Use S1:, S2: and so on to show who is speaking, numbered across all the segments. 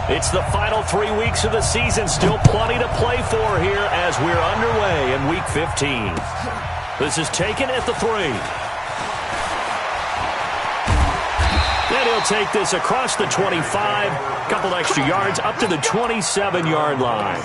S1: It's the final 3 weeks of the season. Still plenty to play for here as we're underway in Week 15. This is taken at the 3. And he'll take this across the 25. Couple extra yards up to the 27-yard line.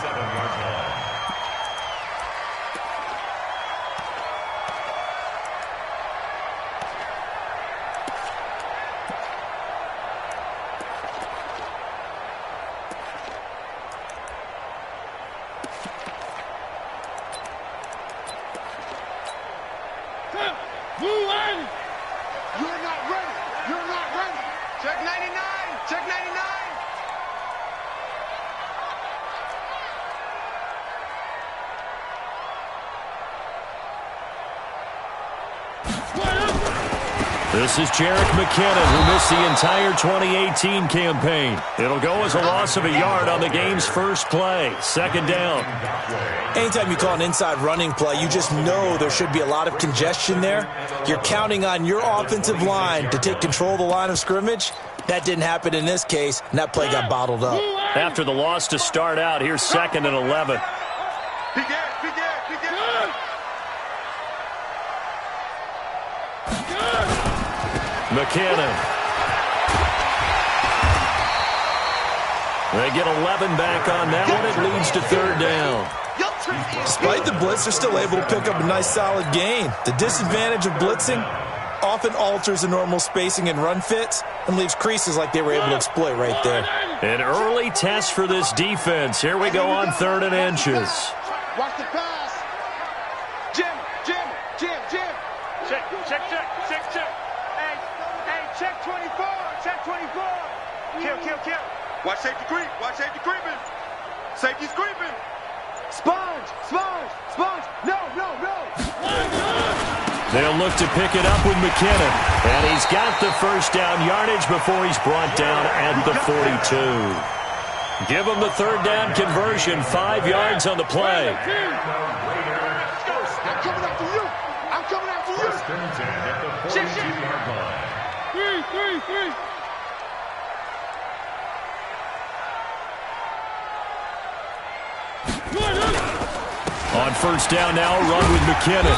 S1: This is Jerick McKinnon, who missed the entire 2018 campaign. It'll go as a loss of a yard on the game's first play. Second down.
S2: Anytime you call an inside running play, you just know there should be a lot of congestion there. You're counting on your offensive line to take control of the line of scrimmage. That didn't happen in this case, and that play got bottled up.
S1: After the loss to start out, here's 2nd and 11. McKinnon. They get 11 back on that one. It leads to 3rd down.
S2: Despite the blitz, they're still able to pick up a nice solid gain. The disadvantage of blitzing often alters the normal spacing and run fits and leaves creases like they were able to exploit right there.
S1: An early test for this defense. Here we go on 3rd and inches.
S3: Watch the pass. Jim. Check. Hey, check 24. Check 24. Kill. Watch safety creeping. Safety's creeping. Sponge. No.
S1: They'll look to pick it up with McKinnon. And he's got the first down yardage before he's brought down at the 42. Give him the 3rd down conversion. 5 yards on the play.
S3: I'm coming after you. Shit. 3.
S1: On 1st down now, run with McKinnon.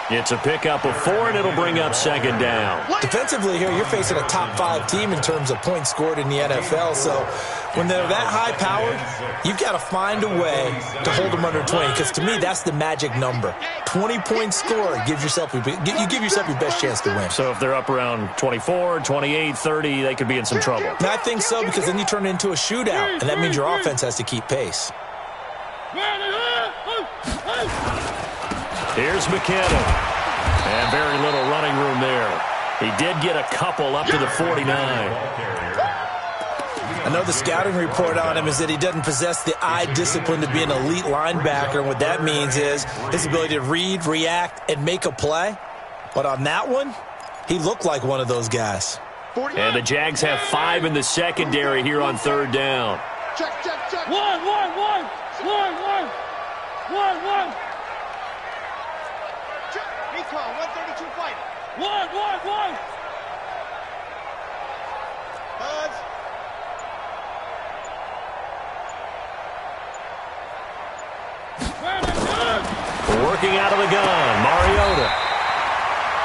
S1: It's a pickup of 4, and it'll bring up 2nd down.
S2: Defensively here, you're facing a top 5 team in terms of points scored in the NFL. So when they're that high-powered, you've got to find a way to hold them under 20. Because to me, that's the magic number. 20-point score gives yourself you give yourself your best chance to win.
S1: So if they're up around 24, 28, 30, they could be in some trouble.
S2: And I think so, because then you turn it into a shootout, and that means your offense has to keep pace.
S1: Here's McKinnon. And very little running room there. He did get a couple up to the 49.
S2: I know the scouting report on him is that he doesn't possess the eye discipline to be an elite linebacker. And what that means is his ability to read, react, and make a play. But on that one, he looked like one of those guys.
S1: And the Jags have 5 in the secondary here on 3rd down.
S3: Check. One. Recon, 132 fighter. One. Buds.
S1: Working out of the gun, Mariota.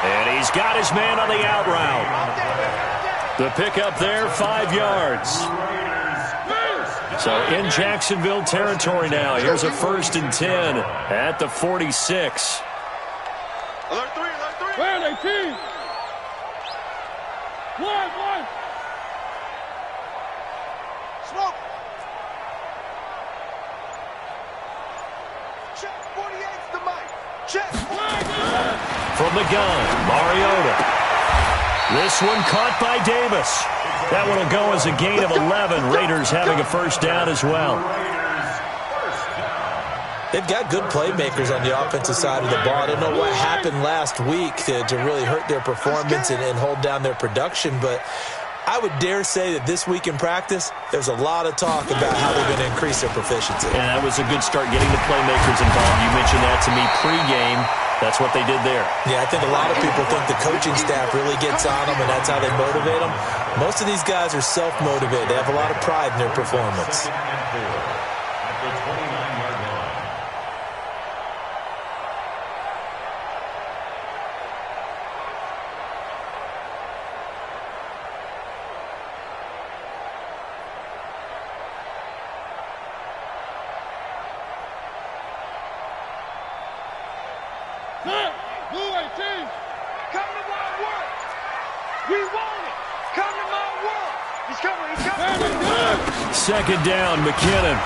S1: And he's got his man on the out route. The pickup there, 5 yards. So in Jacksonville territory now. Here's a 1st and 10 at the 46.
S3: Alert 3. Where are they, team? One. Smoke. Check, 48's the mic. Check.
S1: From the gun, Mariota. This one caught by Davis. That one will go as a gain of 11. Raiders having a 1st down as well.
S2: They've got good playmakers on the offensive side of the ball. I don't know what happened last week to really hurt their performance and hold down their production, but I would dare say that this week in practice, there's a lot of talk about how they're going to increase their proficiency.
S1: And that was a good start getting the playmakers involved. You mentioned that to me pregame. That's what they did there.
S2: Yeah, I think a lot of people think the coaching staff really gets on them, and that's how they motivate them. Most of these guys are self-motivated. They have a lot of pride in their performance.
S4: At the 29-yard line.
S3: Blue 18. Come to my world. We want it. Come to my world. He's coming. He's coming.
S1: Second down, McKinnon.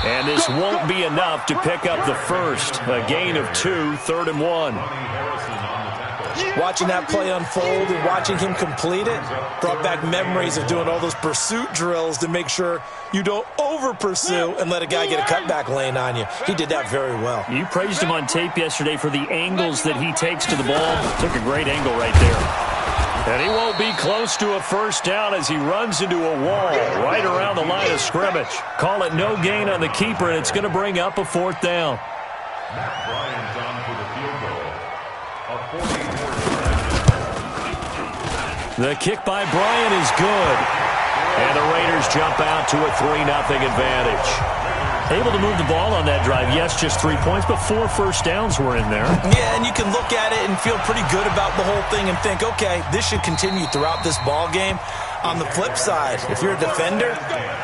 S1: And this won't be enough to pick up the first. A gain of 2, 3rd and 1.
S2: Watching that play unfold and watching him complete it brought back memories of doing all those pursuit drills to make sure you don't over-pursue and let a guy get a cutback lane on you. He did that very well.
S1: You praised him on tape yesterday for the angles that he takes to the ball. Took a great angle right there. And he won't be close to a first down as he runs into a wall right around the line of scrimmage. Call it no gain on the keeper, and it's going to bring up a 4th down.
S4: Matt Bryant on for the field goal. A 44-yard.
S1: The kick by Bryant is good. And the Raiders jump out to a 3-0 advantage. Able to move the ball on that drive. Yes, just 3 points, but 4 first downs were in there.
S2: Yeah, and you can look at it and feel pretty good about the whole thing and think, okay, this should continue throughout this ball game. On the flip side, if you're a defender,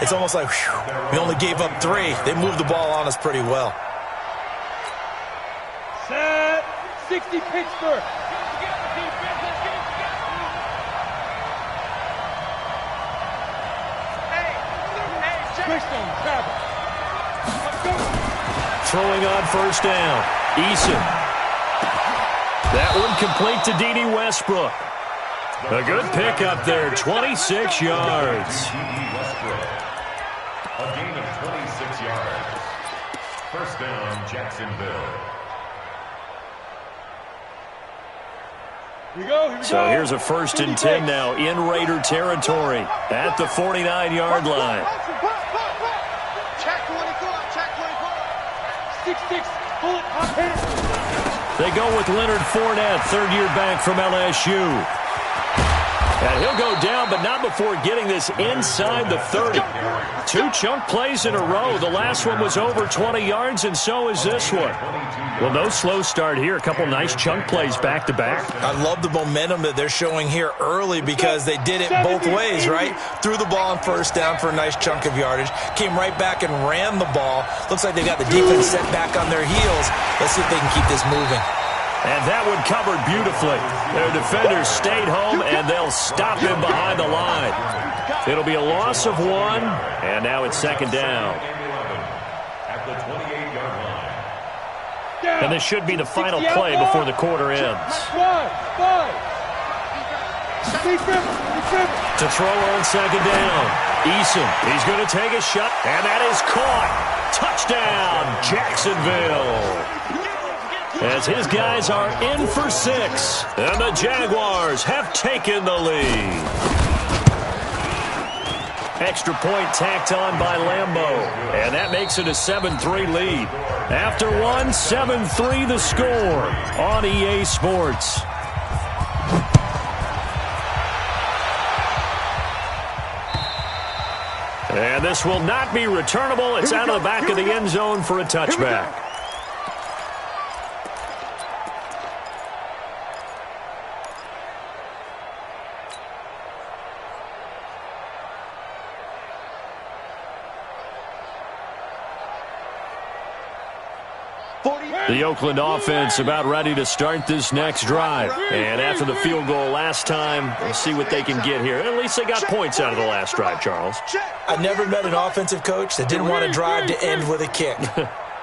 S2: it's almost like, whew, we only gave up 3. They moved the ball on us pretty well.
S3: Set. 60 Pittsburgh.
S1: Throwing on first down. Eason. That one complete to D.D. Westbrook. A good pickup there, 26 yards.
S4: A gain of 26 yards. First down, Jacksonville.
S3: Here we go.
S1: So here's a 1st and 10 now in Raider territory at the 49-yard line.
S3: Check 24. Check 24. 6-6. Bullet. Hit it.
S1: They go with Leonard Fournette, 3rd-year back from LSU. And he'll go down, but not before getting this inside the 30. 2 chunk plays in a row. The last one was over 20 yards, and so is this one. Well, no slow start here. A couple nice chunk plays back-to-back.
S2: I love the momentum that they're showing here early because they did it both ways, right? Threw the ball on first down for a nice chunk of yardage. Came right back and ran the ball. Looks like they got the defense set back on their heels. Let's see if they can keep this moving.
S1: And that one covered beautifully. Their defenders stayed home, and they'll stop him behind the line. It'll be a loss of 1, and now it's 2nd down.
S4: At the 28-yard line.
S1: And this should be the final play before the quarter ends. To throw on 2nd down. Eason, he's going to take a shot, and that is caught. Touchdown, Jacksonville. As his guys are in for 6, and the Jaguars have taken the lead. Extra point tacked on by Lambeau, and that makes it a 7-3 lead. After 1, 7-3 the score on EA Sports. And this will not be returnable. It's out of the back of the end zone for a touchback. The Oakland offense about ready to start this next drive. And after the field goal last time, we'll see what they can get here. At least they got points out of the last drive, Charles.
S2: I never met an offensive coach that didn't want a drive to end with a kick.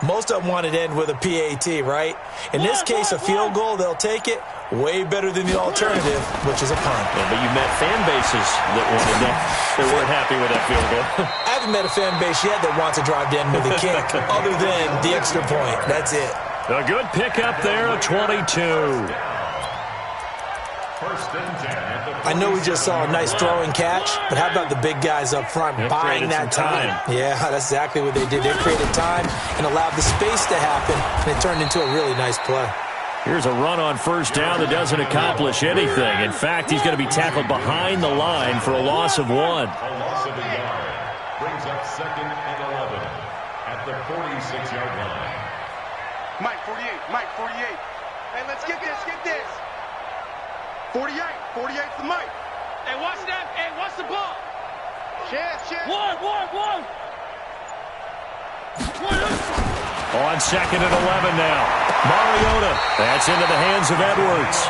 S2: Most of them wanted to end with a PAT, right? In this case, a field goal, they'll take it. Way better than the alternative, which is a punt.
S1: Yeah, but you met fan bases that wanted that. They weren't happy with that field goal.
S2: I haven't met a fan base yet that wants a drive to end with a kick, other than the extra point. That's it.
S1: A good pickup there, a 22.
S2: I know we just saw a nice throwing catch, but how about the big guys up front buying that time? Yeah, that's exactly what they did. They created time and allowed the space to happen, and it turned into a really nice play.
S1: Here's a run on first down that doesn't accomplish anything. In fact, he's going to be tackled behind the line for a loss of 1.
S4: A loss of a yard. Brings up 2nd and 11 at the 46-yard line.
S3: Mike, 48. Mike, 48. Hey, let's get this. Get this. 48. 48's the Mike. Hey, watch that. Hey, watch the ball. Chance. One.
S1: On 2nd and 11 now. Mariota. That's into the hands of Edwards.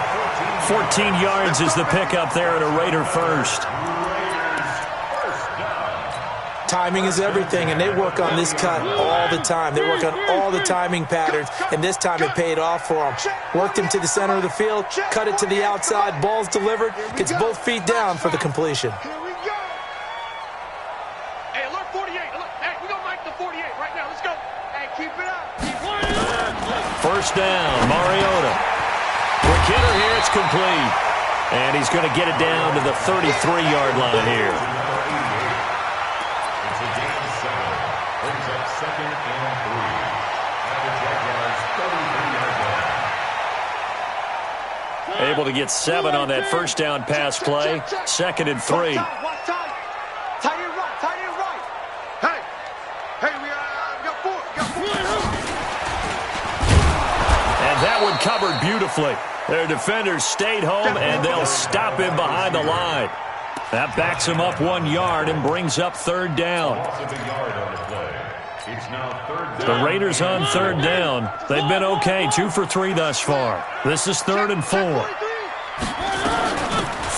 S1: 14 yards is the pickup there at a Raider first.
S2: Timing is everything, and they work on this cut all the time. They work on all the timing patterns, and this time it paid off for them. Worked him to the center of the field, cut it to the outside, ball's delivered, gets both feet down for the completion.
S3: Here we go. Hey, alert 48. Hey, we gonna Mike the 48 right now. Let's go. Hey, keep it up.
S1: First down, Mariota. McKinnon here, it's complete. And he's going to get it down to the 33-yard line here.
S4: It's a gain of 7. Brings up 2nd and 3 at the Jaguars' 33-yard line.
S1: Able to get 7 on that first down pass play. 2nd and 3.
S3: Watch time. Tight end right. Hey, we got 4.
S1: And that one covered beautifully. Their defenders stayed home, and they'll stop him behind the line. That backs him up 1 yard and brings up 3rd down.
S4: Loss of a yard on the play. It's now 3rd down.
S1: The Raiders on 3rd down. They've been okay, 2 for 3 thus far. This is 3rd and 4.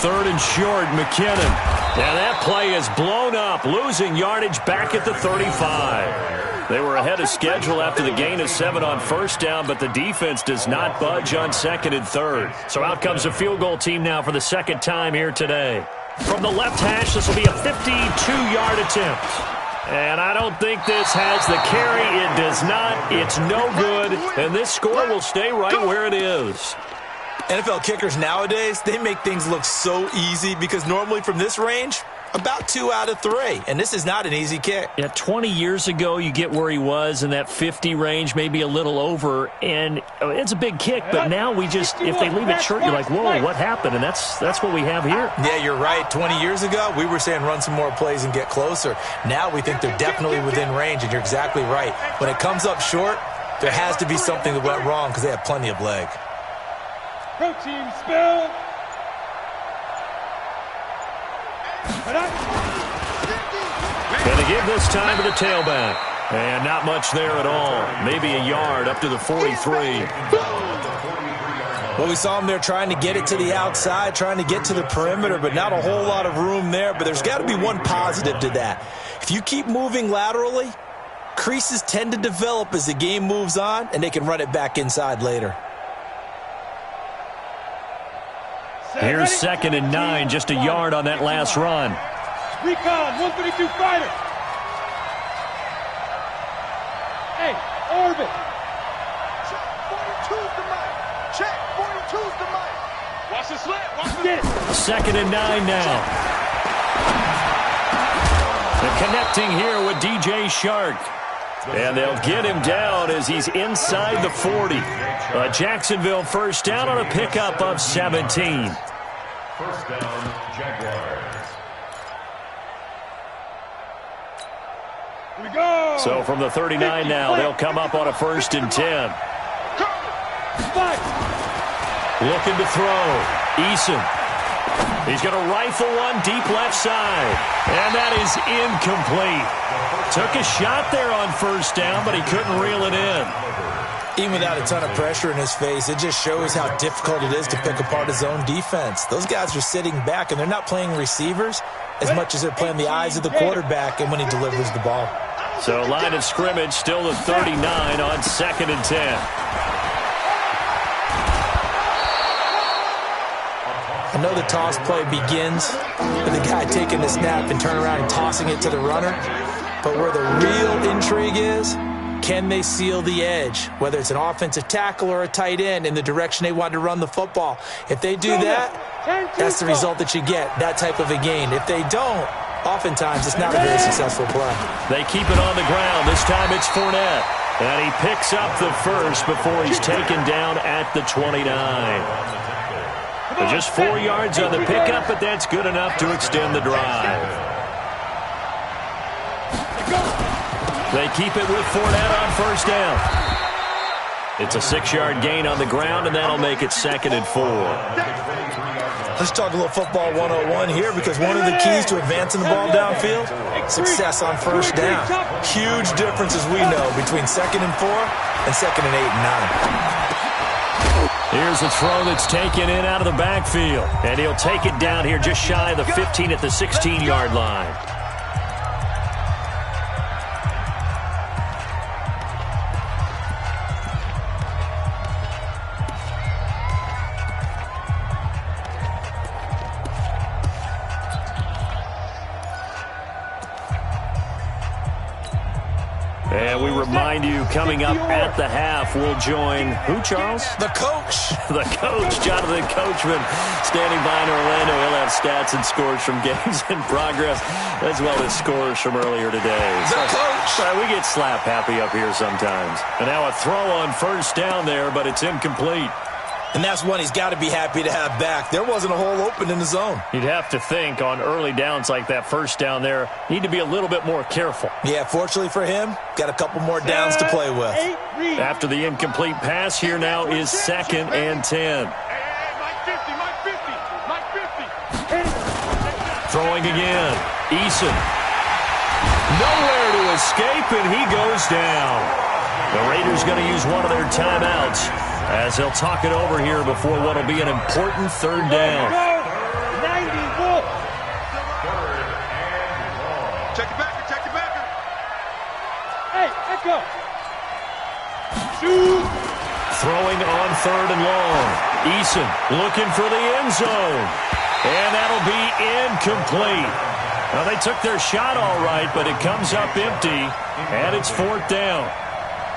S1: 3rd and short, McKinnon. And that play is blown up, losing yardage back at the 35. They were ahead of schedule after the gain of 7 on first down, but the defense does not budge on 2nd and 3rd. So out comes a field goal team now for the 2nd time here today. From the left hash, this will be a 52-yard attempt. And I don't think this has the carry. It does not. It's no good. And this score will stay right where it is.
S2: NFL kickers nowadays, they make things look so easy because normally from this range, about 2 out of 3. And this is not an easy kick.
S1: Yeah, 20 years ago, you get where he was in that 50 range, maybe a little over. And it's a big kick, but now we just, if they leave it short, you're like, whoa, what happened? And that's what we have here.
S2: Yeah, you're right. 20 years ago, we were saying run some more plays and get closer. Now we think they're definitely within range, and you're exactly right. When it comes up short, there has to be something that went wrong because they have plenty of leg.
S3: Protein spill.
S1: Going to give this time to the tailback. And not much there at all. Maybe a yard up to the 43.
S2: Well, we saw him there trying to get it to the outside, trying to get to the perimeter, but not a whole lot of room there. But there's got to be one positive to that. If you keep moving laterally, creases tend to develop as the game moves on, and they can run it back inside later.
S1: Here's 2nd and 9, just a yard on that last run.
S3: Recon, 132 fighter. Hey, orbit. Check, 42's the mic. Check, 42's the mic. Watch the slip. Watch the
S1: 2nd and 9 now. And connecting here with DJ Shark. And they'll get him down as he's inside the 40. Jacksonville first down on a pickup of 17.
S4: First down, Jaguars.
S3: Here we go.
S1: So from the 39 now, they'll come up on a 1st and 10. Looking to throw. Eason. He's going to rifle one deep left side. And that is incomplete. Took a shot there on first down, but he couldn't reel it in.
S2: Even without a ton of pressure in his face, it just shows how difficult it is to pick apart his own defense. Those guys are sitting back, and they're not playing receivers as much as they're playing the eyes of the quarterback and when he delivers the ball.
S1: So line of scrimmage still the 39 on 2nd and 10.
S2: I know the toss play begins with the guy taking the snap and turning around and tossing it to the runner. But where the real intrigue is, can they seal the edge, whether it's an offensive tackle or a tight end, in the direction they want to run the football? If they do that, that's the result that you get, that type of a gain. If they don't, oftentimes it's not a very successful play.
S1: They keep it on the ground. This time it's Fournette. And he picks up the first before he's taken down at the 29. Just 4 yards on the pickup, but that's good enough to extend the drive. They keep it with Fournette on first down. It's a 6-yard gain on the ground, and that'll make it 2nd and 4.
S2: Let's talk a little football 101 here, because one of the keys to advancing the ball downfield, success on first down. Huge difference, as we know, between 2nd and 4 and 2nd and 8 and 9.
S1: Here's a throw that's taken in out of the backfield, and he'll take it down here just shy of the 15 at the 16-yard line. And we remind you, coming up at the half, we'll join who, Charles?
S2: The coach.
S1: The coach, Jonathan Coachman, standing by in Orlando. He'll have stats and scores from games in progress, as well as scores from earlier today.
S2: The coach.
S1: We get slap happy up here sometimes. And now a throw on first down there, but it's incomplete.
S2: And that's one he's got to be happy to have back. There wasn't a hole open in the zone.
S1: You'd have to think on early downs like that first down there, need to be a little bit more careful.
S2: Yeah, fortunately for him, got a couple more downs to play with.
S1: After the incomplete pass, here now is 2nd and 10. Throwing again. Eason. Nowhere to escape, and he goes down. The Raiders going to use one of their timeouts, as they'll talk it over here before what will be an important 3rd down.
S3: Check it back, check it back.
S5: Hey, let's go.
S1: Throwing on 3rd and long. Eason looking for the end zone. And that'll be incomplete. Well, they took their shot all right, but it comes up empty, and it's 4th down.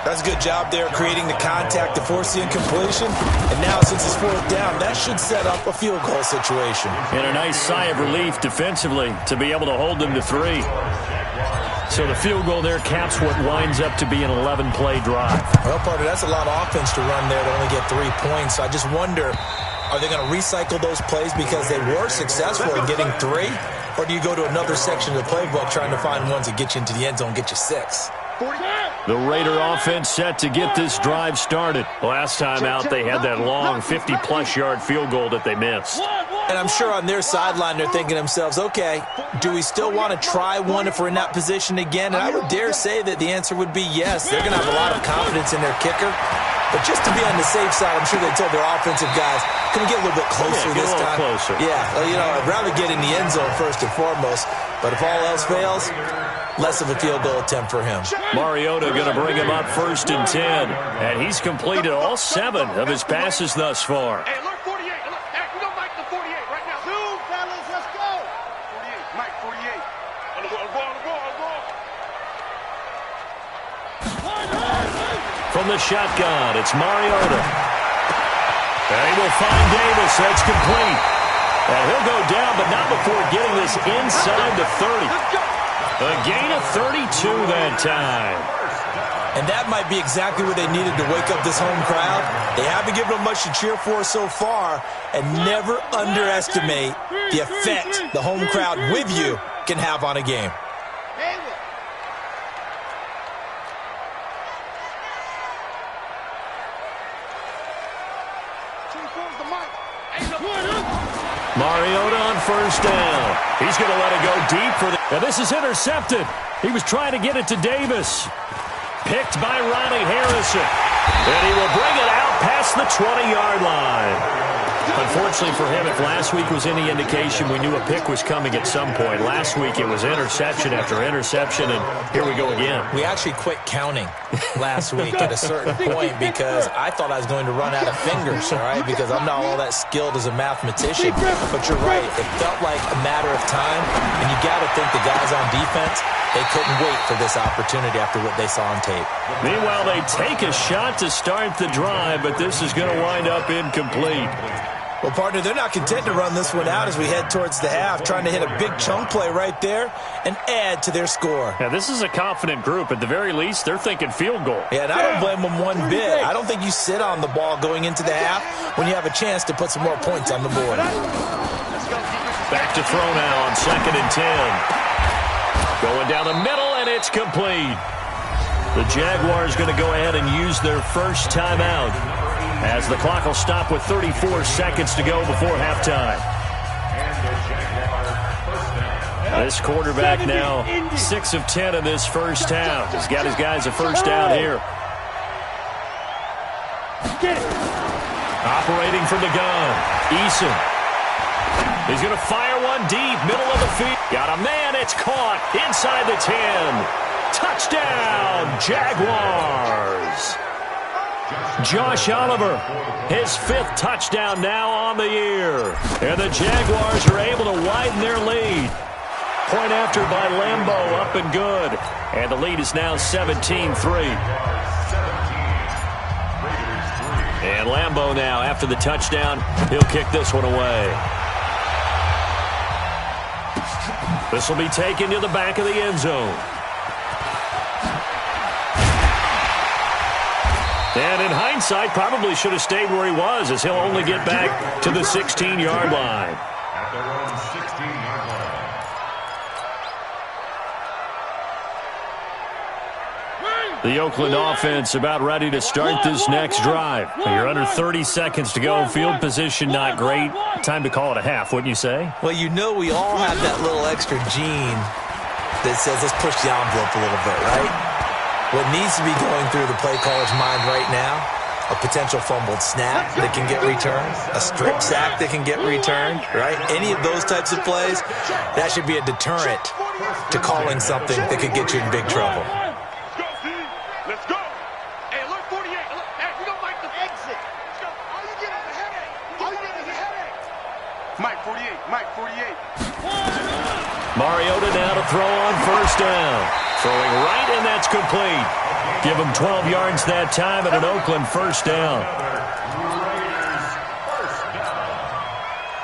S2: That's a good job there, creating the contact to force the incompletion. And now, since it's 4th down, that should set up a field goal situation.
S1: And a nice sigh of relief defensively to be able to hold them to 3. So the field goal there caps what winds up to be an 11-play drive.
S2: Well, partner, that's a lot of offense to run there to only get 3 points. So I just wonder, are they going to recycle those plays because they were successful in getting 3? Or do you go to another section of the playbook trying to find ones that get you into the end zone, get you 6?
S1: The Raider offense set to get this drive started. Last time out, they had that long 50-plus yard field goal that they missed.
S2: And I'm sure on their sideline, they're thinking to themselves, okay, do we still want to try one if we're in that position again? And I would dare say that the answer would be yes. They're going to have a lot of confidence in their kicker. But just to be on the safe side, I'm sure they told their offensive guys, can we get a little bit closer this time?
S1: Closer.
S2: Yeah, I'd rather get in the end zone first and foremost. But if all else fails, less of a field goal attempt for him.
S1: Mariota going to bring him up 1st and 10. And he's completed all 7 of his passes thus far.
S3: Hey, look, 48. Look, hey, we go Mike to 48 right now. 2, fellas, let's go. 48, Mike, 48. On the ball.
S1: From the shotgun, it's Mariota. And he will find Davis. That's complete. And he'll go down, but not before getting this inside the 30. A gain of 32 that time.
S2: And that might be exactly what they needed to wake up this home crowd. They haven't given them much to cheer for so far. And never underestimate the effect the home crowd with you can have on a game.
S1: Mariota on first down. He's going to let it go deep for the... Now this is intercepted. He was trying to get it to Davis. Picked by Ronnie Harrison. And he will bring it out past the 20-yard line. Unfortunately for him, if last week was any indication, we knew a pick was coming at some point. Last week it was interception after interception, and here we go again.
S2: We actually quit counting last week at a certain point because I thought I was going to run out of fingers, all right, because I'm not all that skilled as a mathematician. But you're right, it felt like a matter of time, and you got to think the guys on defense, they couldn't wait for this opportunity after what they saw on tape.
S1: Meanwhile, they take a shot to start the drive, but this is going to wind up incomplete.
S2: Well, partner, they're not content to run this one out as we head towards the half, trying to hit a big chunk play right there and add to their score.
S1: Yeah, this is a confident group. At the very least, they're thinking field goal.
S2: Yeah, and I don't blame them one bit. I don't think you sit on the ball going into the half when you have a chance to put some more points on the board.
S1: Back to throw now on 2nd and 10. Going down the middle, and it's complete. The Jaguars going to go ahead and use their first timeout, as the clock will stop with 34 seconds to go before halftime. This quarterback now 6 of 10 in this first half. He's got his guys a first down here. Operating from the gun, Eason. He's going to fire one deep, middle of the field. Got a man, it's caught inside the 10. Touchdown, Jaguars. Josh Oliver, his 5th touchdown now on the year. And the Jaguars are able to widen their lead. Point after by Lambeau, up and good. And the lead is now 17-3. And Lambeau now, after the touchdown, he'll kick this one away. This will be taken to the back of the end zone. And in hindsight, probably should have stayed where he was, as he'll only get back to the 16-yard line.
S4: At their own 16-yard line.
S1: The Oakland offense about ready to start this next drive. You're under 30 seconds to go. Field position not great. Time to call it a half, wouldn't you say?
S2: Well, you know we all have that little extra gene that says let's push the envelope a little bit, right? What needs to be going through the play caller's mind right now, a potential fumbled snap that can get returned, a strip sack that can get returned, right? Any of those types of plays, that should be a deterrent to calling something that could get you in big trouble.
S3: Let's go. Hey, alert 48. Hey, we don't like the exit. Let's go. All you get is a headache. All you get is a headache. Mike 48. Mike 48.
S1: Mariota now to throw on first down. Throwing right, and that's complete. Give him 12 yards that time and an Oakland first down.
S4: Raiders first down.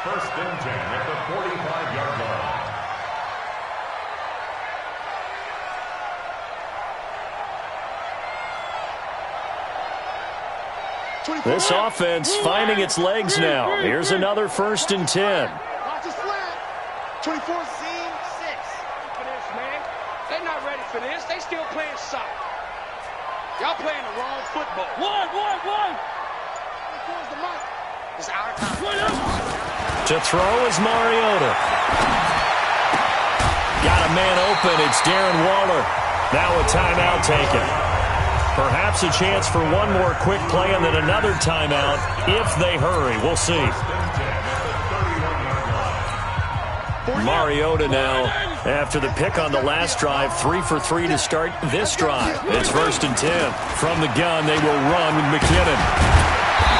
S4: 1st and 10 at the 45-yard line.
S1: This offense finding its legs now. Here's another 1st and 10.
S3: Watch the slant. 24 seam 6. For this, man. They're not ready for this. They still playing soccer. Y'all playing the wrong football. One. Towards the mic. It's our time.
S1: To throw is Mariota. Got a man open. It's Darren Waller. Now a timeout taken. Perhaps a chance for one more quick play and then another timeout if they hurry. We'll see. Mariota now, after the pick on the last drive, 3 for 3 to start this drive. It's 1st and 10. From the gun, they will run with McKinnon.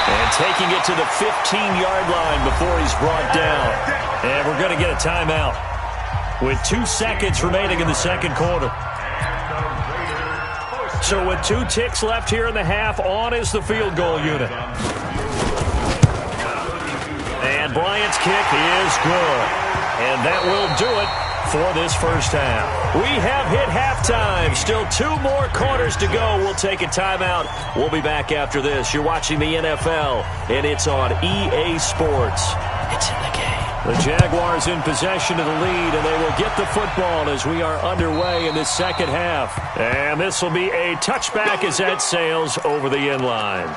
S1: And taking it to the 15-yard line before he's brought down. And we're going to get a timeout with 2 seconds remaining in the second quarter. So with 2 ticks left here in the half, on is the field goal unit. And Bryant's kick is good. And that will do it for this first half. We have hit halftime. Still 2 more quarters to go. We'll take a timeout. We'll be back after this. You're watching the NFL, and it's on EA Sports. It's in the game. The Jaguars in possession of the lead, and they will get the football as we are underway in this second half. And this will be a touchback as that sails over the end line.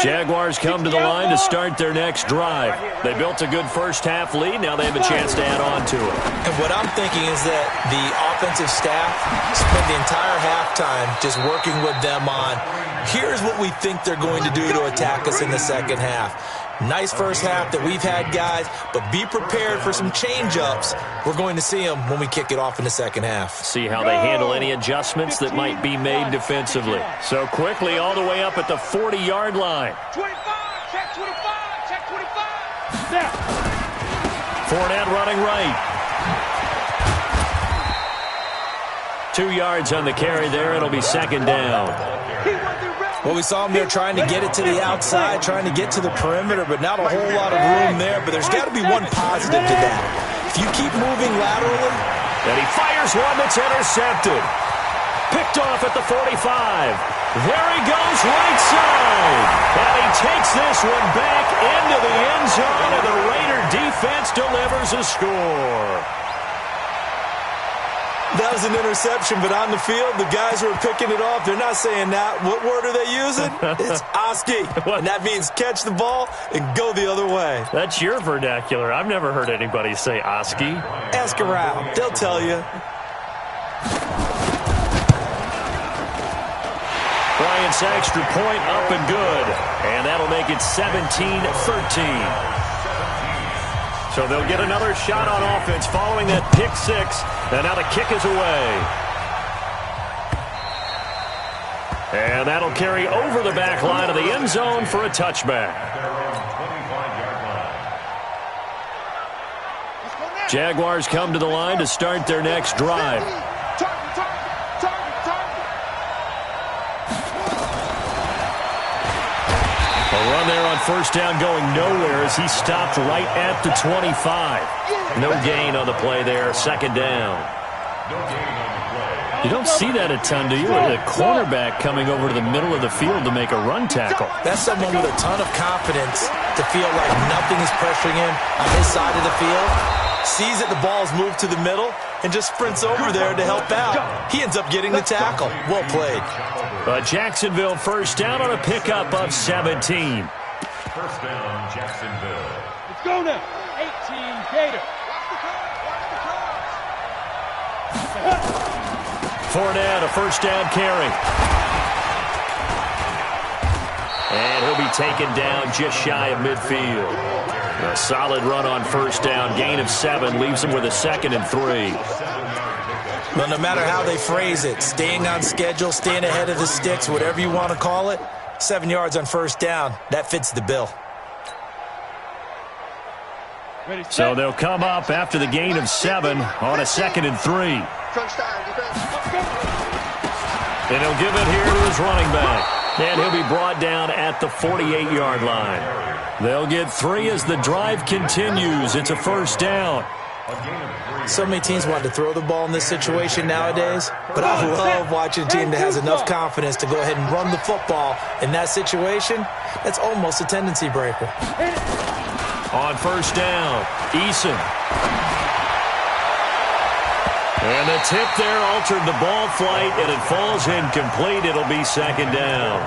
S1: Jaguars come to the line to start their next drive. They built a good first half lead. Now they have a chance to add on to it.
S2: And what I'm thinking is that the offensive staff spent the entire halftime just working with them on, here's what we think they're going to do to attack us in the second half. Nice first half that we've had, guys, but be prepared for some change-ups. We're going to see them when we kick it off in the second half.
S1: See how they handle any adjustments that might be made defensively. So quickly all the way up at the 40-yard line.
S3: 25, check 25, check 25. Snap.
S1: Fournette running right. 2 yards on the carry there. It'll be second down.
S2: Well, we saw him there trying to get it to the outside, trying to get to the perimeter, but not a whole lot of room there. But there's got to be one positive to that. If you keep moving laterally.
S1: And he fires one that's intercepted. Picked off at the 45. There he goes right side. And he takes this one back into the end zone, and the Raider defense delivers a score.
S2: That was an interception, but on the field, the guys who are picking it off, they're not saying that. What word are they using? It's Oski. And that means catch the ball and go the other way.
S1: That's your vernacular. I've never heard anybody say Oski.
S2: Ask around. They'll tell you.
S1: Bryant's extra point up and good. And that'll make it 17-13. So they'll get another shot on offense following that pick six. And now the kick is away. And that'll carry over the back line of the end zone for a touchback. Jaguars come to the line to start their next drive. A run there on first down going nowhere as he stopped right at the 25. No gain on the play there, second down. You don't see that a ton, do you? A cornerback coming over to the middle of the field to make a run tackle.
S2: That's someone with a ton of confidence to feel like nothing is pressuring him on his side of the field. Sees that the ball's moved to the middle and just sprints over there to help out. He ends up getting the tackle. Well played.
S1: But Jacksonville first down on a pickup of 17.
S4: First down, Jacksonville.
S5: Let's go now. 18 Gator.
S1: Fournette, a first down carry. And he'll be taken down just shy of midfield. A solid run on first down. Gain of 7 leaves him with a 2nd and 3.
S2: Well, no matter how they phrase it, staying on schedule, staying ahead of the sticks, whatever you want to call it, 7 yards on first down, that fits the bill.
S1: So they'll come up after the gain of 7 on a 2nd and 3. And he'll give it here to his running back. And he'll be brought down at the 48-yard line. They'll get 3 as the drive continues. It's a first down.
S2: So many teams want to throw the ball in this situation nowadays, but I love watching a team that has enough confidence to go ahead and run the football. In that situation, that's almost a tendency breaker.
S1: On first down, Eason. And the tip there altered the ball flight, and it falls incomplete. It'll be second down.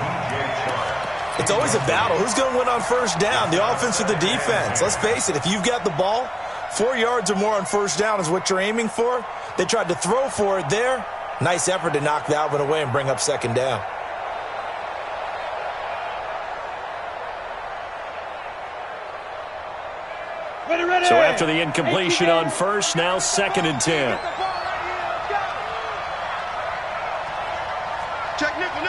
S2: It's always a battle. Who's going to win on first down, the offense or the defense? Let's face it, if you've got the ball, 4 yards or more on first down is what you're aiming for. They tried to throw for it there. Nice effort to knock that one away and bring up second down.
S5: Ready.
S1: So after the incompletion on first, now 2nd and 10.
S3: Check nickel.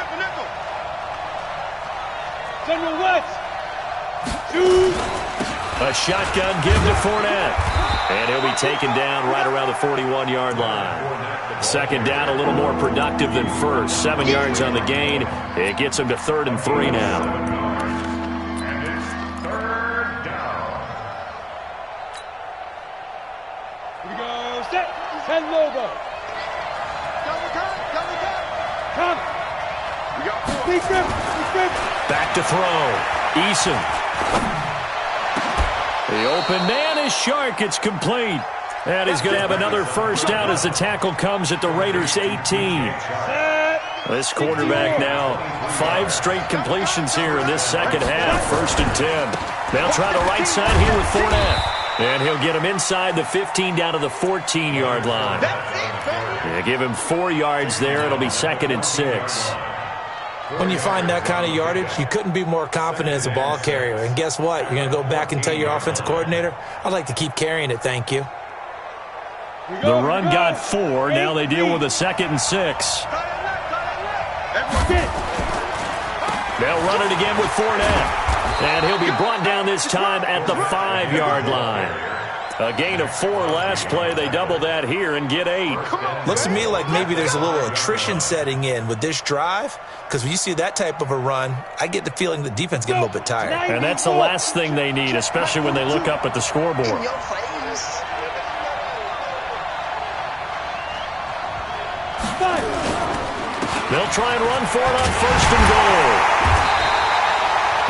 S5: General West. Shoot.
S1: A shotgun give to Fournette. And he'll be taken down right around the 41-yard line. Second down, a little more productive than first. 7 yards on the gain. It gets him to 3rd and 3 now.
S4: And it's 3rd down.
S5: Here we go. Set. Send logo. Come.
S3: We got 4.
S5: Big grip.
S1: Back to throw. Eason. The open man is Shark. It's complete. And he's going to have another first down as the tackle comes at the Raiders' 18. This quarterback now, 5 straight completions here in this second half. 1st and 10. They'll try the right side here with Fournette. And he'll get him inside the 15 down to the 14-yard line. They give him 4 yards there. It'll be 2nd and 6.
S2: When you find that kind of yardage, you couldn't be more confident as a ball carrier. And guess what? You're going to go back and tell your offensive coordinator, I'd like to keep carrying it, thank you.
S1: The run got 4. Now they deal with a 2nd and 6. They'll run it again with Fournette. And he'll be brought down this time at the 5-yard line. A gain of 4 last play. They double that here and get 8.
S2: Looks to me like maybe there's a little attrition setting in with this drive, because when you see that type of a run, I get the feeling the defense getting a little bit tired.
S1: And that's the last thing they need, especially when they look up at the scoreboard. They'll try and run for it on 1st and goal.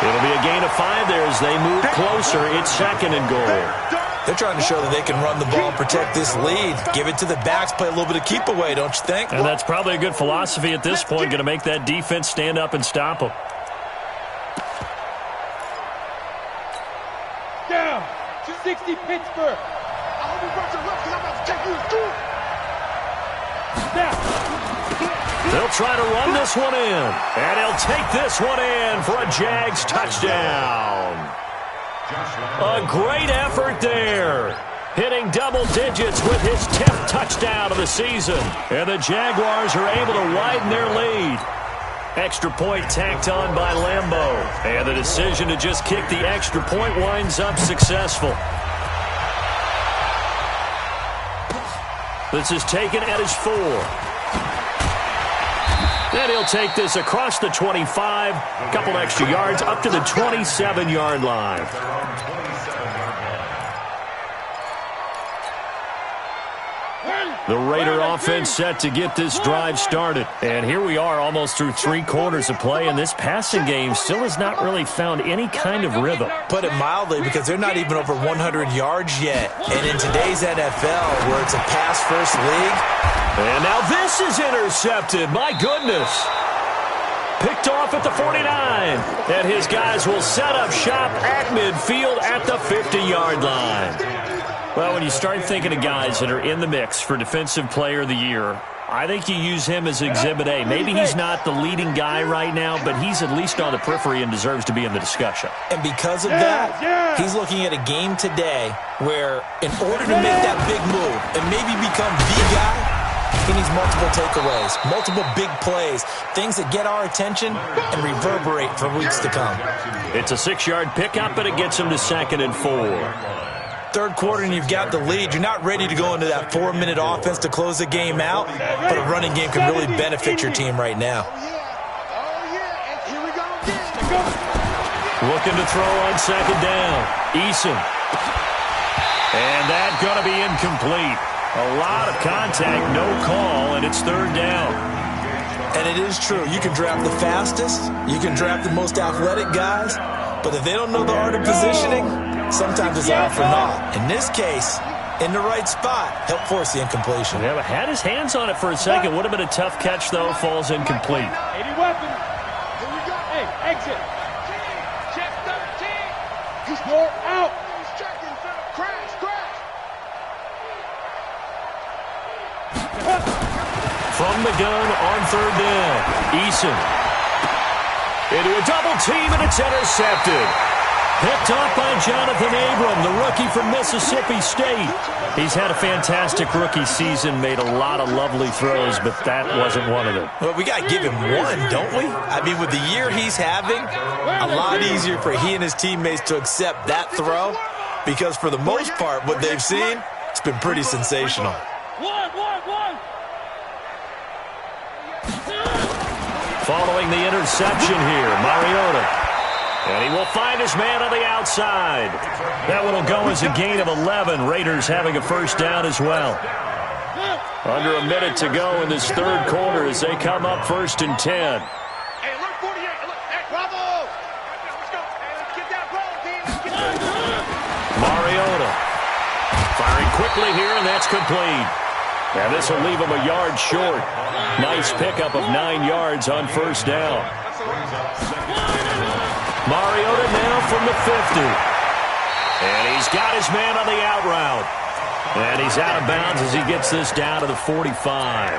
S1: It'll be a gain of 5 there as they move closer. It's 2nd and goal.
S2: They're trying to show that they can run the ball and protect this lead. Give it to the backs, play a little bit of keep away, don't you think?
S1: And that's probably a good philosophy at this point, going to make that defense stand up and stop them.
S5: Down. 260 Pittsburgh.
S1: They'll try to run this one in. And he'll take this one in for a Jags touchdown. A great effort there. Hitting double digits with his 10th touchdown of the season. And the Jaguars are able to widen their lead. Extra point tacked on by Lambeau. And the decision to just kick the extra point winds up successful. This is taken at his 4. And he'll take this across the 25, couple extra yards, up to the 27-yard line. The Raider offense set to get this drive started. And here we are almost through 3 quarters of play, and this passing game still has not really found any kind of rhythm.
S2: Put it mildly, because they're not even over 100 yards yet. And in today's NFL, where it's a pass-first league,
S1: and now this is intercepted. My goodness. Picked off at the 49. And his guys will set up shop at midfield at the 50-yard line. Well, when you start thinking of guys that are in the mix for Defensive Player of the Year, I think you use him as Exhibit A. Maybe he's not the leading guy right now, but he's at least on the periphery and deserves to be in the discussion.
S2: And because of that, he's looking at a game today where in order to make that big move and maybe become the guy, he needs multiple takeaways, multiple big plays, things that get our attention and reverberate for weeks to come.
S1: It's a 6-yard pickup, and it gets him to 2nd and 4.
S2: Third quarter, and you've got the lead. You're not ready to go into that 4-minute offense to close the game out, but a running game can really benefit your team right now.
S1: Looking to throw on 2nd down. Eason. And that's going to be incomplete. A lot of contact, no call, and it's 3rd down.
S2: And it is true. You can draft the fastest, you can draft the most athletic guys, but if they don't know the art of positioning, sometimes it's all for naught. In this case, in the right spot, help force the incompletion.
S1: Yeah, but had his hands on it for a second. Would have been a tough catch, though. Falls incomplete.
S5: 80 weapons. Here we go. Hey, exit. Check 13. You're out.
S1: From the gun on 3rd down. Eason. Into a double team, and it's intercepted. Picked off by Jonathan Abram, the rookie from Mississippi State. He's had a fantastic rookie season, made a lot of lovely throws, but that wasn't one of them.
S2: Well, we got to give him one, don't we? I mean, with the year he's having, a lot easier for he and his teammates to accept that throw, because for the most part, what they've seen, it's been pretty sensational.
S1: Following the interception here, Mariota. And he will find his man on the outside. That one will go as a gain of 11. Raiders having a 1st down as well. Under a minute to go in this 3rd quarter as they come up 1st and 10.
S3: Hey, look, 48. Look, hey, bravo. Let's go. Hey, let's get that ball, team.
S1: Mariota. Firing quickly here, and that's complete. And this will leave him a yard short. Nice pickup of 9 yards on 1st down. Mariota now from the 50. And he's got his man on the out route. And he's out of bounds as he gets this down to the 45.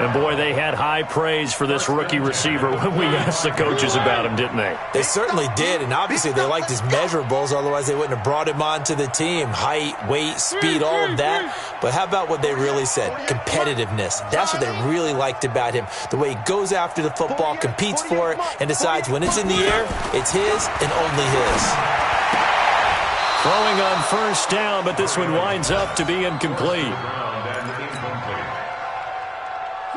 S1: And, boy, they had high praise for this rookie receiver when we asked the coaches about him, didn't they?
S2: They certainly did, and obviously they liked his measurables. Otherwise, they wouldn't have brought him onto the team. Height, weight, speed, all of that. But how about what they really said? Competitiveness. That's what they really liked about him. The way he goes after the football, competes for it, and decides when it's in the air, it's his and only his.
S1: Throwing on first down, but this one winds up to be incomplete.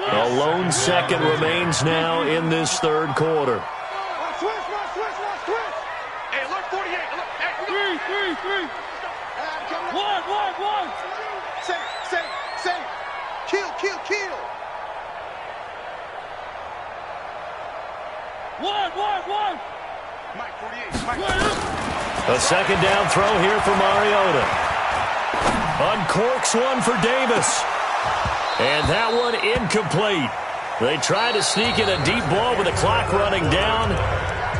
S1: A lone second remains now in this third quarter.
S3: Hey, look, 48. Look, hey,
S5: Three. One.
S3: Say. Kill.
S5: One.
S3: Mike, 48. Mike.
S1: A second down throw here for Mariota. Uncorks one for Davis. And that one incomplete. They tried to sneak in a deep ball with the clock running down,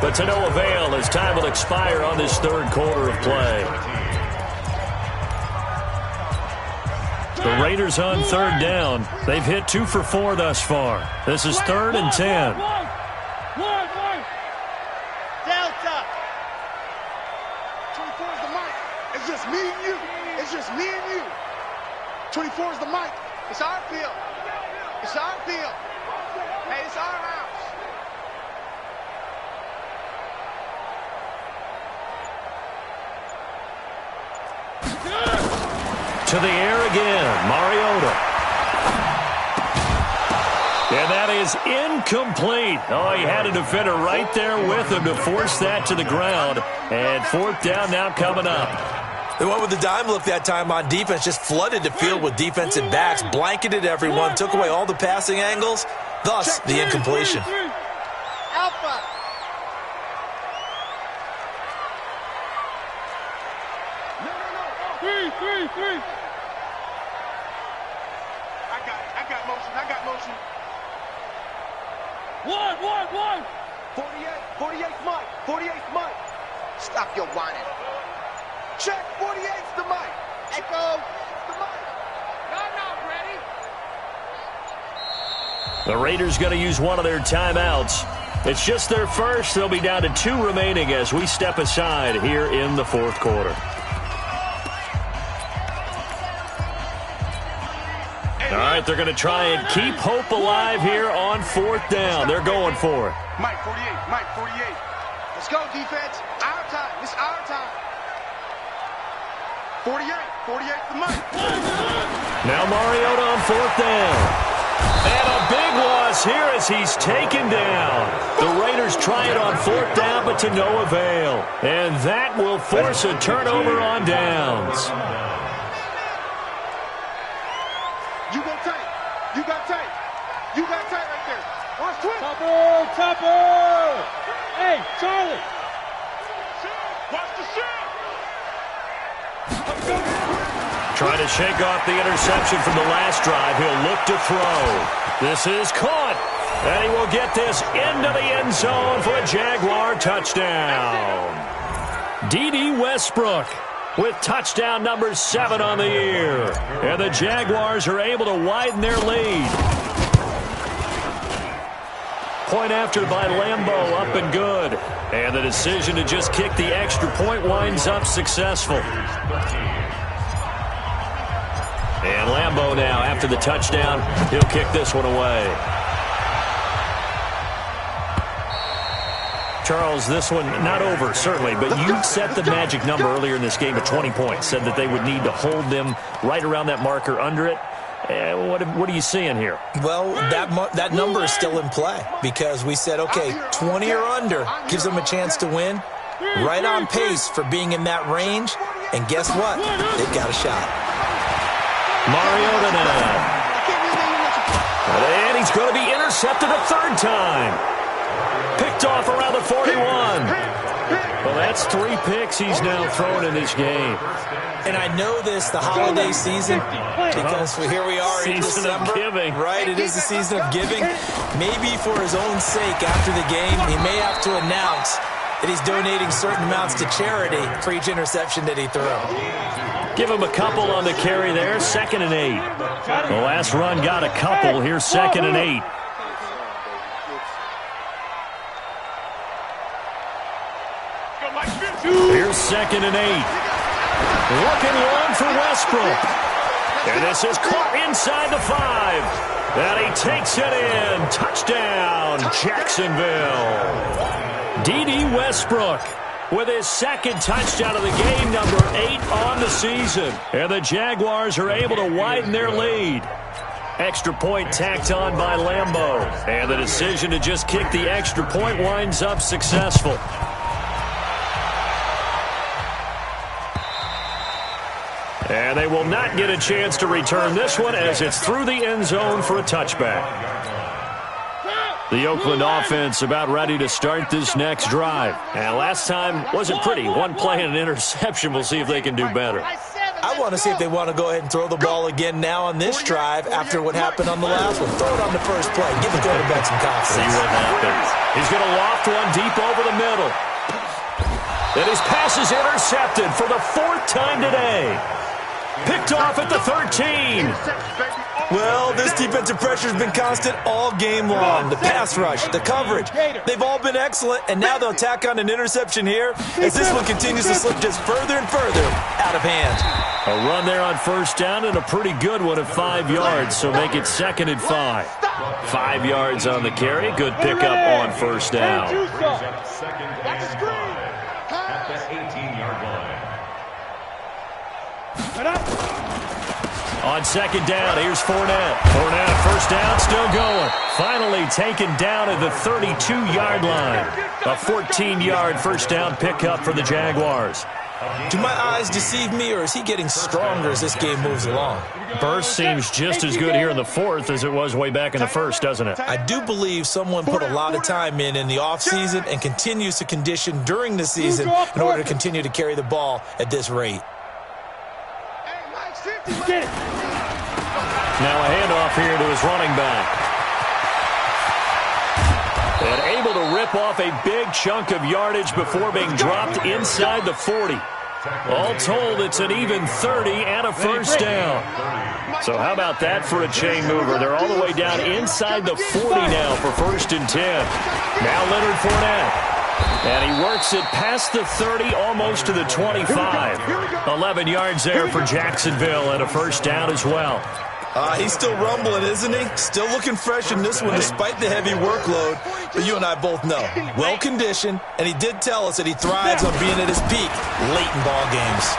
S1: but to no avail as time will expire on this third quarter of play. The Raiders on third down. They've hit 2 for 4 thus far. This is 3rd and 10.
S5: One. Delta.
S3: 24 is the mic. It's just me and you. 24 is the mic. It's our field. Hey, it's our house.
S1: To the air again, Mariota. And that is incomplete. Oh, he had a defender right there with him to force that to the ground. And 4th down now coming up.
S2: They went with the dime look that time on defense, just flooded the field with defensive backs, blanketed everyone, took away all the passing angles, thus the incompletion.
S3: Alpha. No.
S5: Three.
S3: I got motion.
S5: One.
S3: 48's Mike. 48's Mike. Stop your whining. Check, 48's the mic. Echo, the mic.
S5: Not ready.
S1: The Raiders going to use one of their timeouts. It's just their first. They'll be down to 2 remaining as we step aside here in the 4th quarter. All right, they're going to try and keep hope alive here on 4th down. They're going for it.
S3: Mike 48. Let's go, defense. Our time. It's our time. 48's the mic.
S1: Now Mariota on 4th down. And a big loss here as he's taken down. The Raiders try it on 4th down, but to no avail. And that will force a turnover on downs.
S3: You got tight right there. Watch twist.
S5: Topper. Hey, Charlie.
S3: Watch the shot.
S1: Trying to shake off the interception from the last drive. He'll look to throw. This is caught. And he will get this into the end zone for a Jaguar touchdown. D.D. Westbrook with touchdown number 7 on the year. And the Jaguars are able to widen their lead. Point after by Lambeau, up and good. And the decision to just kick the extra point winds up successful. And Lambeau now, after the touchdown, he'll kick this one away. Charles, this one not over, certainly, but you set the magic number earlier in this game at 20 points, said that they would need to hold them right around that marker under it. What are you seeing here?
S2: Well, that number is still in play because we said, okay, 20 or under gives them a chance to win. Right on pace for being in that range. And guess what? They've got a shot.
S1: Mariota now. And he's going to be intercepted a 3rd time. Picked off around the 41. Well, that's 3 picks he's now thrown in this game.
S2: And I know this, the holiday season, because here we are in December.
S1: Season of giving.
S2: Right, it is the season of giving. Maybe for his own sake after the game, he may have to announce that he's donating certain amounts to charity for each interception that he threw.
S1: Give him a couple on the carry there, 2nd and 8. The last run got a couple. Here's 2nd and 8. Here's 2nd and 8. Looking long for Westbrook. And this is caught inside the 5. And he takes it in. Touchdown, Jacksonville. D.D. Westbrook with his second touchdown of the game, number 8 on the season. And the Jaguars are able to widen their lead. Extra point tacked on by Lambeau. And the decision to just kick the extra point winds up successful. And they will not get a chance to return this one as it's through the end zone for a touchback. The Oakland offense about ready to start this next drive. And last time wasn't pretty. One play and an interception. We'll see if they can do better.
S2: I want to see if they want to go ahead and throw the ball again now on this drive after what happened on the last one. Throw it on the first play. Give the quarterback some confidence.
S1: See what happens. He's going to loft one deep over the middle. And his pass is intercepted for the 4th time today. Picked off at the 13.
S2: Well, this defensive pressure has been constant all game long. The pass rush, the coverage, they've all been excellent, and now they'll tack on an interception here as this one continues to slip just further and further out of hand.
S1: A run there on first down and a pretty good one at 5 yards, so make it 2nd and 5. 5 yards on the carry. Good pickup on first down.
S4: At the 18-yard line.
S1: On second down, here's Fournette. Fournette, first down, still going. Finally taken down at the 32-yard line. A 14-yard first down pickup for the Jaguars.
S2: Do my eyes deceive me, or is he getting stronger as this game moves along?
S1: Burst seems just as good here in the 4th as it was way back in the 1st, doesn't it?
S2: I do believe someone put a lot of time in the offseason and continues to condition during the season in order to continue to carry the ball at this rate.
S1: Now a handoff here to his running back. And able to rip off a big chunk of yardage before being dropped inside the 40. All told, it's an even 30 and a first down. So how about that for a chain mover? They're all the way down inside the 40 now for 1st and 10. Now Leonard Fournette. And he works it past the 30, almost to the 25. 11 yards there for Jacksonville and a first down as well.
S2: He's still rumbling, isn't he? Still looking fresh in this one despite the heavy workload. But you and I both know, well-conditioned, and he did tell us that he thrives on being at his peak late in ball games.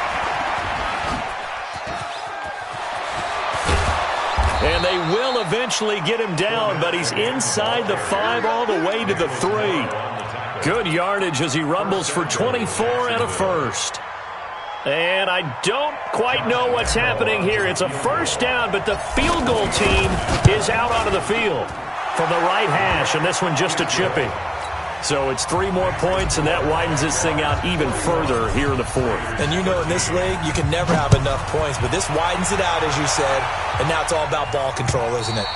S1: And they will eventually get him down, but he's inside the 5 all the way to the 3. Good yardage as he rumbles for 24 and a first. And I don't quite know what's happening here. It's a first down, but the field goal team is out onto the field from the right hash, and this one just a chipping. So it's 3 more points, and that widens this thing out even further here in the 4th.
S2: And you know in this league, you can never have enough points, but this widens it out, as you said, and now it's all about ball control, isn't it?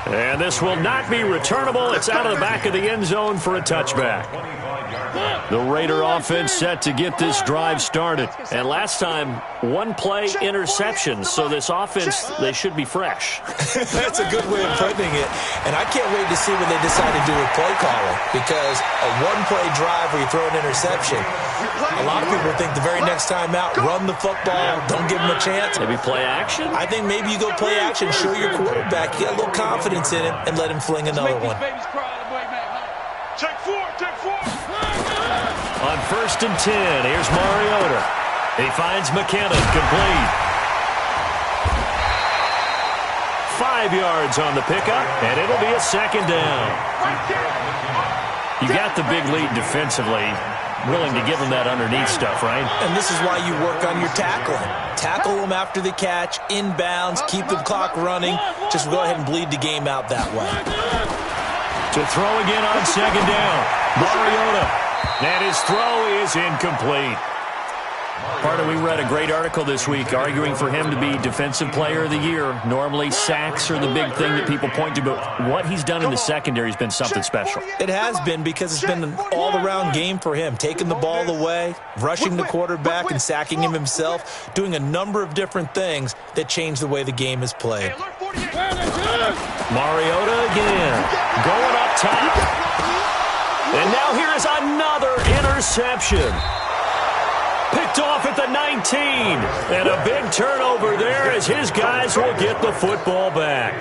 S1: And this will not be returnable. It's out of the back of the end zone for a touchback. The Raider offense set to get this drive started. And last time, 1 play interception. So this offense, they should be fresh.
S2: That's a good way of putting it. And I can't wait to see what they decide to do with play calling. Because a 1-play drive where you throw an interception, a lot of people think the very next time out, run the football, don't give them a chance.
S1: Maybe play action?
S2: I think maybe you go play action, show your quarterback, you got a little confidence in it, and let him fling another one.
S3: Take 4, take 4.
S1: On 1st and 10, here's Mariota. He finds McKinnon, complete. 5 yards on the pickup, and it'll be a 2nd down. You got the big lead defensively. Willing to give them that underneath stuff, right?
S2: And this is why you work on your tackling. Tackle them after the catch, inbounds, keep the clock running. Just go ahead and bleed the game out that way.
S1: To throw again on 2nd down. Mariota. And his throw is incomplete. Carter, we read a great article this week arguing for him to be Defensive Player of the Year. Normally, sacks are the big thing that people point to, but what he's done in the secondary has been something special.
S2: It has been because it's been an all-around game for him. Taking the ball away, rushing the quarterback, and sacking him himself, doing a number of different things that change the way the game is played.
S1: Mariota again, going up top. And now here is another interception. Picked off at the 19. And a big turnover there as his guys will get the football back.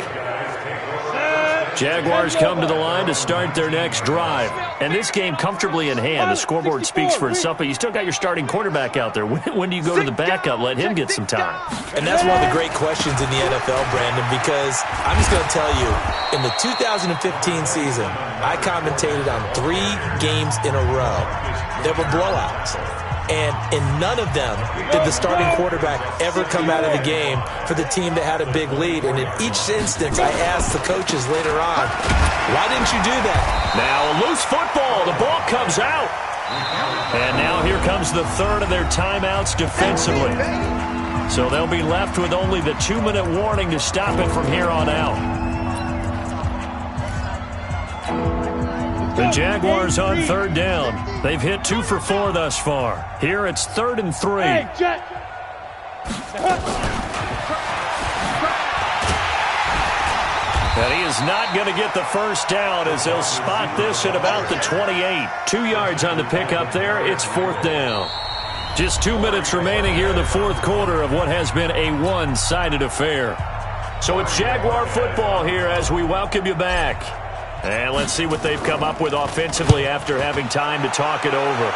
S1: Jaguars come to the line to start their next drive. And this game comfortably in hand. The scoreboard speaks for itself, but you still got your starting quarterback out there. When do you go to the backup, let him get some time?
S2: And that's one of the great questions in the NFL, Brandon, because I'm just going to tell you, in the 2015 season, I commentated on 3 games in a row. There were blowouts. And in none of them did the starting quarterback ever come out of the game for the team that had a big lead. And in each instance, I asked the coaches later on, why didn't you do that?
S1: Now a loose football. The ball comes out. And now here comes the third of their timeouts defensively. So they'll be left with only the 2-minute warning to stop it from here on out. The Jaguars on third down. They've hit 2 for 4 thus far. Here it's 3rd and 3. And he is not going to get the first down as they'll spot this at about the 28. 2 yards on the pickup there. It's 4th down. Just 2 minutes remaining here in the 4th quarter of what has been a one-sided affair. So it's Jaguar football here as we welcome you back. And let's see what they've come up with offensively after having time to talk it over.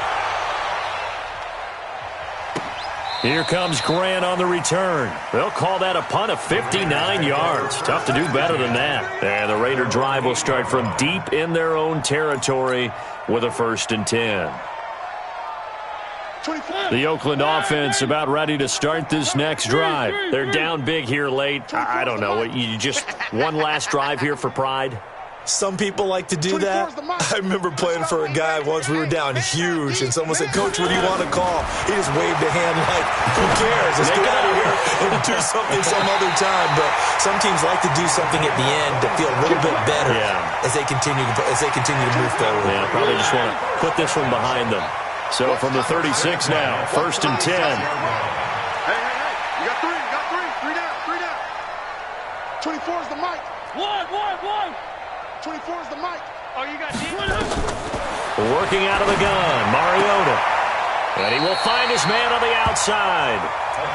S1: Here comes Grant on the return. They'll call that a punt of 59 yards. Tough to do better than that. And the Raider drive will start from deep in their own territory with a 1st and 10. The Oakland offense about ready to start this next drive. They're down big here late. I don't know. You just one last drive here for pride?
S2: Some people like to do that. I remember playing for a guy once. We were down huge, and someone said, Coach, what do you want to call? He just waved a hand like, who cares? Let's get out of here and do something some other time. But some teams like to do something at the end to feel a little bit better as they continue to move forward.
S1: Yeah, probably just want to put this one behind them. So from the 36 now, 1st and 10.
S3: Hey, you got 3, 3 down. 24 is the mic.
S5: One.
S3: 24 is the mic.
S5: Oh, you got deep.
S1: Working out of the gun, Mariota. And he will find his man on the outside.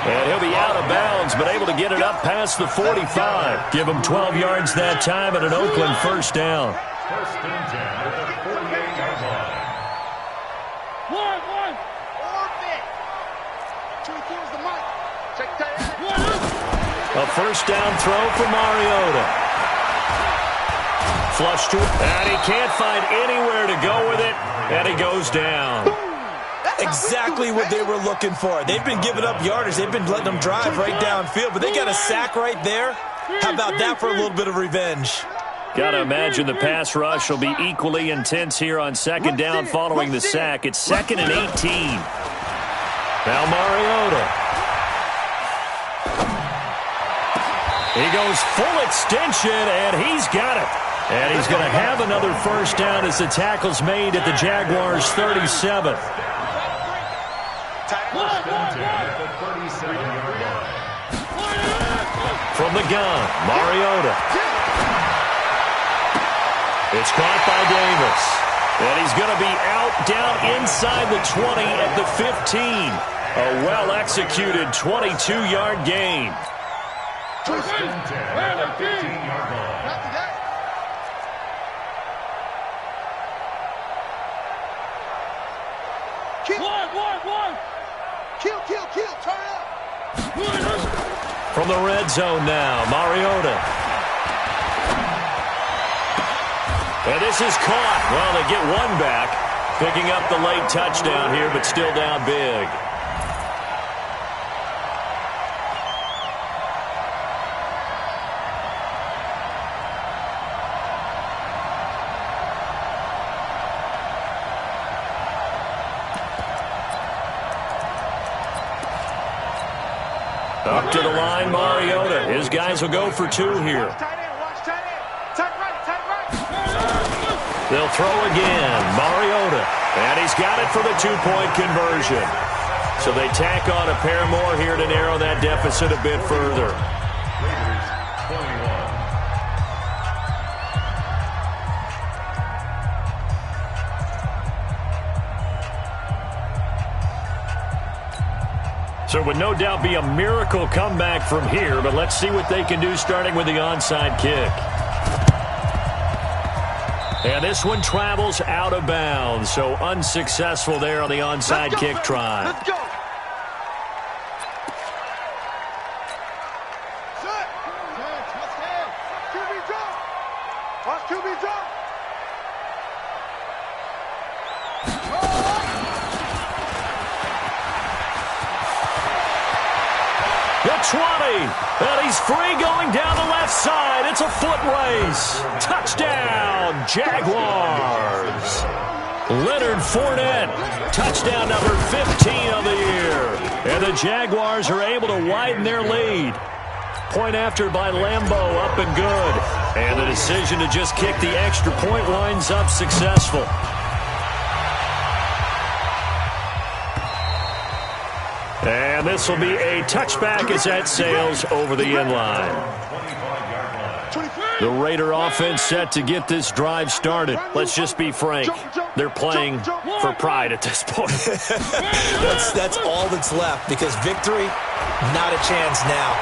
S1: And he'll be out of bounds, but able to get it up past the 45. Give him 12 yards that time and an Oakland 1st down.
S4: 1st and 10 at the 48-yard line.
S5: One.
S3: 24 is the mic. Check that.
S1: A 1st down throw for Mariota. Flush to it, and he can't find anywhere to go with it, and he goes down.
S2: Exactly what they were looking for. They've been giving up yardage. They've been letting them drive right downfield, but they got a sack right there. How about that for a little bit of revenge?
S1: Got to imagine the pass rush will be equally intense here on 2nd down following the sack. It's 2nd and 18. Now Mariota. He goes full extension, and he's got it. And he's going to have another 1st down as the tackle's made at the Jaguars' 37. From the gun, Mariota. It's caught by Davis. And he's going to be out down inside the 20 at the 15. A well-executed 22-yard gain.
S4: 1st and 10 at the 15-yard line.
S5: One.
S3: Kill. Turn up.
S1: From the red zone now, Mariota. And this is caught. Well, they get one back. Picking up the late touchdown here, but still down big. Up to the line, Mariota. His guys will go for 2 here.
S3: Watch tight end. Tight right.
S1: They'll throw again. Mariota. And he's got it for the 2-point conversion. So they tack on a pair more here to narrow that deficit a bit further.
S4: Raiders 21.
S1: So it would no doubt be a miracle comeback from here, but let's see what they can do starting with the onside kick. And this one travels out of bounds, so unsuccessful there on the onside kick try.
S3: Let's go. Watch QB drop.
S1: The 20, and he's free going down the left side. It's a foot race. Touchdown, Jaguars. Leonard Fournette, touchdown number 15 of the year. And the Jaguars are able to widen their lead. Point after by Lambeau, up and good. And the decision to just kick the extra point winds up successful. And this will be a touchback as that sails over the end line. The Raider offense set to get this drive started. Let's just be frank. They're playing for pride at this point.
S2: That's all that's left, because victory, not a chance now.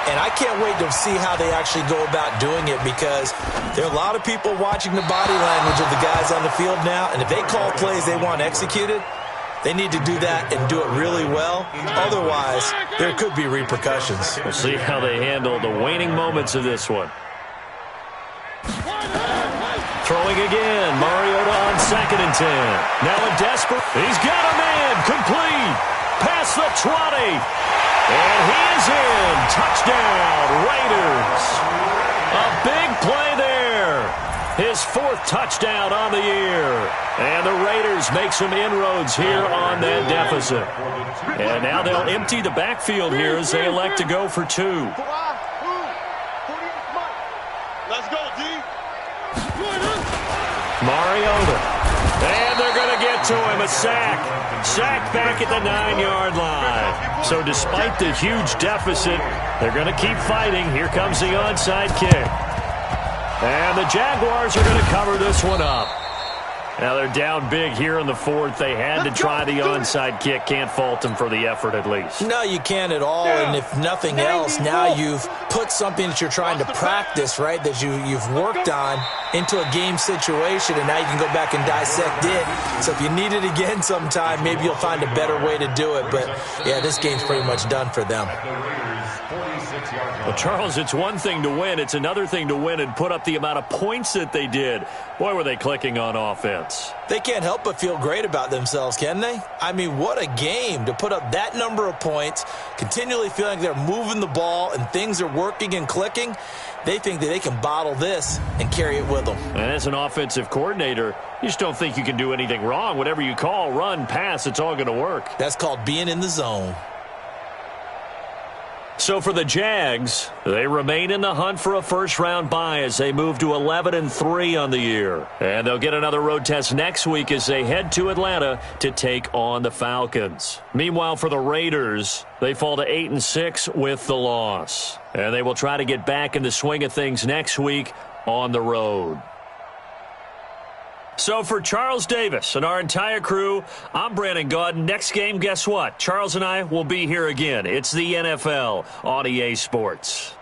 S2: And I can't wait to see how they actually go about doing it, because there are a lot of people watching the body language of the guys on the field now. And if they call plays they want executed, they need to do that and do it really well. Otherwise, there could be repercussions.
S1: We'll see how they handle the waning moments of this one. Throwing again. Mariota on 2nd and 10. Now in desperate. He's got a man. Complete. Past the 20. And he is in. Touchdown, Raiders. A big play there. His 4th touchdown on the year. And the Raiders make some inroads here on that deficit. And now they'll empty the backfield here as they elect to go for 2.
S3: Let's go, D.
S1: Mariota. And they're going to get to him. A sack. Sack back at the 9-yard line. So despite the huge deficit, they're going to keep fighting. Here comes the onside kick. And the Jaguars are going to cover this one up. Now they're down big here in the 4th. They had to try the onside kick. Can't fault them for the effort at least.
S2: No, you can't at all. And if nothing else, now you've put something that you're trying to practice, right, that you've worked on into a game situation, and now you can go back and dissect it. So if you need it again sometime, maybe you'll find a better way to do it. But, yeah, this game's pretty much done for them.
S1: Well, Charles, it's one thing to win. It's another thing to win and put up the amount of points that they did. Boy, were they clicking on offense.
S2: They can't help but feel great about themselves, can they? I mean, what a game to put up that number of points, continually feeling like they're moving the ball and things are working and clicking. They think that they can bottle this and carry it with them.
S1: And as an offensive coordinator, you just don't think you can do anything wrong. Whatever you call, run, pass, it's all going to work.
S2: That's called being in the zone.
S1: So for the Jags, they remain in the hunt for a first-round bye as they move to 11-3 on the year. And they'll get another road test next week as they head to Atlanta to take on the Falcons. Meanwhile, for the Raiders, they fall to 8-6 with the loss. And they will try to get back in the swing of things next week on the road. So for Charles Davis and our entire crew, I'm Brandon Gaudin. Next game, guess what? Charles and I will be here again. It's the NFL on EA Sports.